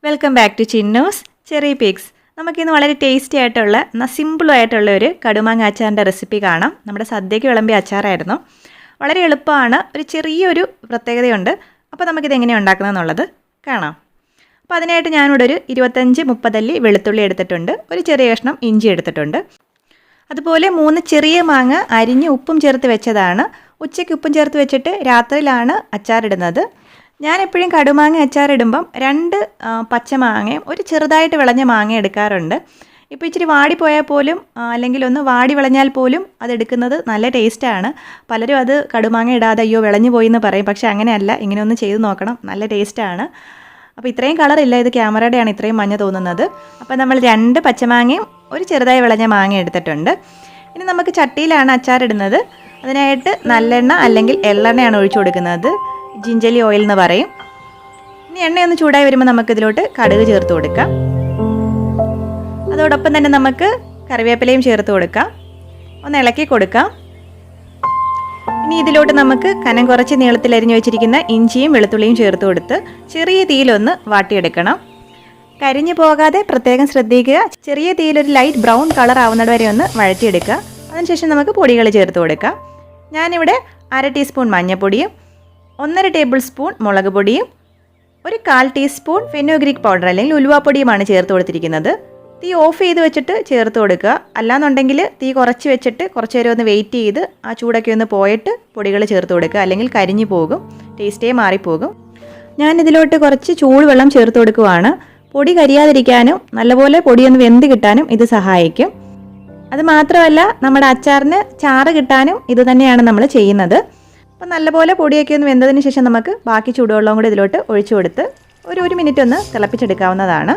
Welcome back to Chinnu's cherry picks. നമുക്കിന്ന് വളരെ tasty ആയിട്ടുള്ള സിമ്പിളായിട്ടുള്ള ഒരു കടുമാങ്ങ അച്ചാറിൻ്റെ റെസിപ്പി കാണാം. നമ്മുടെ സദ്യയ്ക്ക് വിളമ്പിയ അച്ചാറായിരുന്നു. വളരെ എളുപ്പമാണ്, ഒരു ചെറിയൊരു പ്രത്യേകതയുണ്ട്. അപ്പോൾ നമുക്കിത് എങ്ങനെയാണ് ഉണ്ടാക്കുന്നതെന്നുള്ളത് കാണാം. അപ്പോൾ അതിനായിട്ട് ഞാനിവിടെ ഒരു 25-30 അല്ലി വെളുത്തുള്ളി എടുത്തിട്ടുണ്ട്, ഒരു ചെറിയ കഷ്ണം ഇഞ്ചി എടുത്തിട്ടുണ്ട്. അതുപോലെ 3 ചെറിയ മാങ്ങ അരിഞ്ഞ് ഉപ്പും ചേർത്ത് വെച്ചതാണ്. ഉച്ചയ്ക്ക് ഉപ്പും ചേർത്ത് വെച്ചിട്ട് രാത്രിയിലാണ് അച്ചാറിടുന്നത്. ഞാൻ എപ്പോഴും കടുമാങ്ങ അച്ചാറിടുമ്പം 2 പച്ചമാങ്ങയും ഒരു ചെറുതായിട്ട് വിളഞ്ഞ മാങ്ങ എടുക്കാറുണ്ട്. ഇപ്പോൾ ഇച്ചിരി വാടിപ്പോയാൽ പോലും അല്ലെങ്കിൽ ഒന്ന് വാടി വിളഞ്ഞാൽ പോലും അതെടുക്കുന്നത് നല്ല ടേസ്റ്റാണ്. പലരും അത് കടുമാങ്ങ ഇടാതെ അയ്യോ വിളഞ്ഞു പോയി എന്ന് പറയും. പക്ഷേ അങ്ങനെയല്ല, ഇങ്ങനെ ഒന്ന് ചെയ്ത് നോക്കണം, നല്ല ടേസ്റ്റാണ്. അപ്പോൾ ഇത്രയും കളറില്ല, ഇത് ക്യാമറയുടെയാണ് ഇത്രയും മഞ്ഞ തോന്നുന്നത്. അപ്പോൾ നമ്മൾ 2 പച്ചമാങ്ങയും ഒരു ചെറുതായി വിളഞ്ഞ മാങ്ങ എടുത്തിട്ടുണ്ട്. ഇനി നമുക്ക് ചട്ടിയിലാണ് അച്ചാറിടുന്നത്. അതിനായിട്ട് നല്ലെണ്ണ അല്ലെങ്കിൽ എള്ളെണ്ണയാണ് ഒഴിച്ചു കൊടുക്കുന്നത്. ജിഞ്ചലി ഓയിൽ എന്ന് പറയും. ഇനി എണ്ണയൊന്ന് ചൂടായി വരുമ്പോൾ നമുക്കിതിലോട്ട് കടുക് ചേർത്ത് കൊടുക്കാം. അതോടൊപ്പം തന്നെ നമുക്ക് കറിവേപ്പിലയും ചേർത്ത് കൊടുക്കാം. ഒന്ന് ഇളക്കി കൊടുക്കാം. ഇനി ഇതിലോട്ട് നമുക്ക് കനം കുറച്ച് നീളത്തിൽ അരിഞ്ഞു വെച്ചിരിക്കുന്ന ഇഞ്ചിയും വെളുത്തുള്ളിയും ചേർത്ത് കൊടുത്ത് ചെറിയ തീയിലൊന്ന് വാട്ടിയെടുക്കണം. കരിഞ്ഞു പോകാതെ പ്രത്യേകം ശ്രദ്ധിക്കുക. ചെറിയ തീയിലൊരു ലൈറ്റ് ബ്രൗൺ കളർ ആവുന്നത് വരെ ഒന്ന് വഴറ്റിയെടുക്കുക. അതിനുശേഷം നമുക്ക് പൊടികൾ ചേർത്ത് കൊടുക്കാം. ഞാനിവിടെ 1/2 ടീസ്പൂൺ മഞ്ഞൾപ്പൊടിയും 1/2 ടേബിൾ സ്പൂൺ മുളക് പൊടിയും 1/4 ടീസ്പൂൺ ഫെനുഗ്രീക്ക് പൗഡർ അല്ലെങ്കിൽ ഉലുവാപ്പൊടിയുമാണ് ചേർത്ത് കൊടുത്തിരിക്കുന്നത്. തീ ഓഫ് ചെയ്ത് വെച്ചിട്ട് ചേർത്ത് കൊടുക്കുക. അല്ലാന്നുണ്ടെങ്കിൽ തീ കുറച്ച് വെച്ചിട്ട് കുറച്ച് നേരം ഒന്ന് വെയിറ്റ് ചെയ്ത് ആ ചൂടൊക്കെ ഒന്ന് പോയിട്ട് പൊടികൾ ചേർത്ത് കൊടുക്കുക, അല്ലെങ്കിൽ കരിഞ്ഞു പോകും, ടേസ്റ്റേ മാറിപ്പോകും. ഞാനിതിലോട്ട് കുറച്ച് ചൂടുവെള്ളം ചേർത്ത് കൊടുക്കുവാണ്. പൊടി കരിയാതിരിക്കാനും നല്ലപോലെ പൊടിയൊന്ന് വെന്ത് കിട്ടാനും ഇത് സഹായിക്കും. അത് മാത്രമല്ല, നമ്മുടെ അച്ചാറിന് ചാറ് കിട്ടാനും ഇത് തന്നെയാണ് നമ്മൾ ചെയ്യുന്നത്. അപ്പോൾ നല്ലപോലെ പൊടിയൊക്കെ ഒന്ന് വെന്തതിന് ശേഷം നമുക്ക് ബാക്കി ചൂടുവെള്ളവും കൂടി ഇതിലോട്ട് ഒഴിച്ചു കൊടുത്ത് ഒരു മിനിറ്റ് ഒന്ന് തിളപ്പിച്ചെടുക്കാവുന്നതാണ്.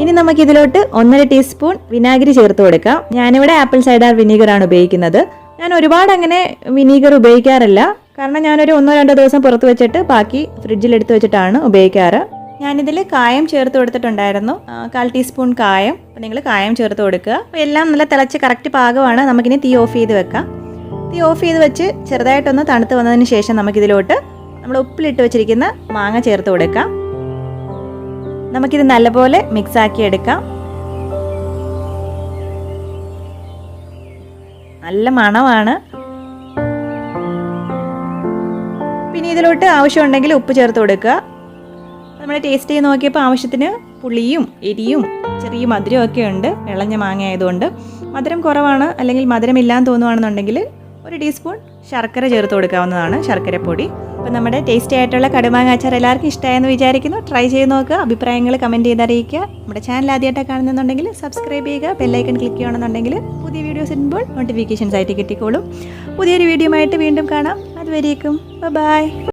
ഇനി നമുക്കിതിലോട്ട് 1/2 ടീസ്പൂൺ വിനാഗിരി ചേർത്ത് കൊടുക്കാം. ഞാനിവിടെ ആപ്പിൾ സൈഡർ വിനീഗറാണ് ഉപയോഗിക്കുന്നത്. ഞാൻ ഒരുപാട് അങ്ങനെ വിനീഗർ ഉപയോഗിക്കാറില്ല, കാരണം ഞാനൊരു 1-2 ദിവസം പുറത്ത് വെച്ചിട്ട് ബാക്കി ഫ്രിഡ്ജിൽ എടുത്ത് വെച്ചിട്ടാണ് ഉപയോഗിക്കാറ്. ഞാനിതിൽ കായം ചേർത്ത് കൊടുത്തിട്ടുണ്ടായിരുന്നു, 1/4 ടീസ്പൂൺ കായം. അപ്പോൾ നിങ്ങൾ കായം ചേർത്ത് കൊടുക്കുക. അപ്പോൾ എല്ലാം നല്ല തിളച്ച് കറക്റ്റ് പാകമാണ്. നമുക്കിനി തീ ഓഫ് ചെയ്ത് വെക്കാം. തീ ഓഫ് ചെയ്ത് വെച്ച് ചെറുതായിട്ടൊന്ന് തണുത്ത് വന്നതിന് ശേഷം നമുക്കിതിലോട്ട് നമ്മൾ ഉപ്പിലിട്ട് വെച്ചിരിക്കുന്ന മാങ്ങ ചേർത്ത് കൊടുക്കാം. നമുക്കിത് നല്ലപോലെ മിക്സാക്കി എടുക്കാം. നല്ല മണമാണ്. പിന്നെ ഇതിലോട്ട് ആവശ്യമുണ്ടെങ്കിൽ ഉപ്പ് ചേർത്ത് കൊടുക്കുക. നമ്മൾ ടേസ്റ്റ് ചെയ്ത് നോക്കിയപ്പോൾ ആവശ്യത്തിന് പുളിയും എരിയും ചെറിയ മധുരവും ഒക്കെ ഉണ്ട്. വിളഞ്ഞ മാങ്ങ ആയതുകൊണ്ട് മധുരം കുറവാണ് അല്ലെങ്കിൽ മധുരമില്ലാന്ന് തോന്നുവാണെന്നുണ്ടെങ്കിൽ 1 ടീസ്പൂൺ ശർക്കര ചേർത്ത് കൊടുക്കാവുന്നതാണ്, ശർക്കരപ്പൊടി. അപ്പോൾ നമ്മുടെ ടേസ്റ്റി ആയിട്ടുള്ള കടുമാങ്ങ അച്ചാർ എല്ലാവർക്കും ഇഷ്ടമായെന്ന് വിചാരിക്കുന്നു. ട്രൈ ചെയ്ത് നോക്കുക, അഭിപ്രായങ്ങൾ കമൻറ്റ് ചെയ്ത് അറിയിക്കുക. നമ്മുടെ ചാനൽ ആദ്യമായിട്ട് കാണുന്നുണ്ടെങ്കിൽ സബ്സ്ക്രൈബ് ചെയ്യുക, ബെല്ലൈക്കൺ ക്ലിക്ക് ചെയ്യുകയാണെന്നുണ്ടെങ്കിൽ പുതിയ വീഡിയോസ് ഇടുമ്പോൾ നോട്ടിഫിക്കേഷൻസ് ആയിട്ട് കിട്ടിക്കോളും. പുതിയൊരു വീഡിയോ ആയിട്ട് വീണ്ടും കാണാം. അതുവരേക്കും ബൈ.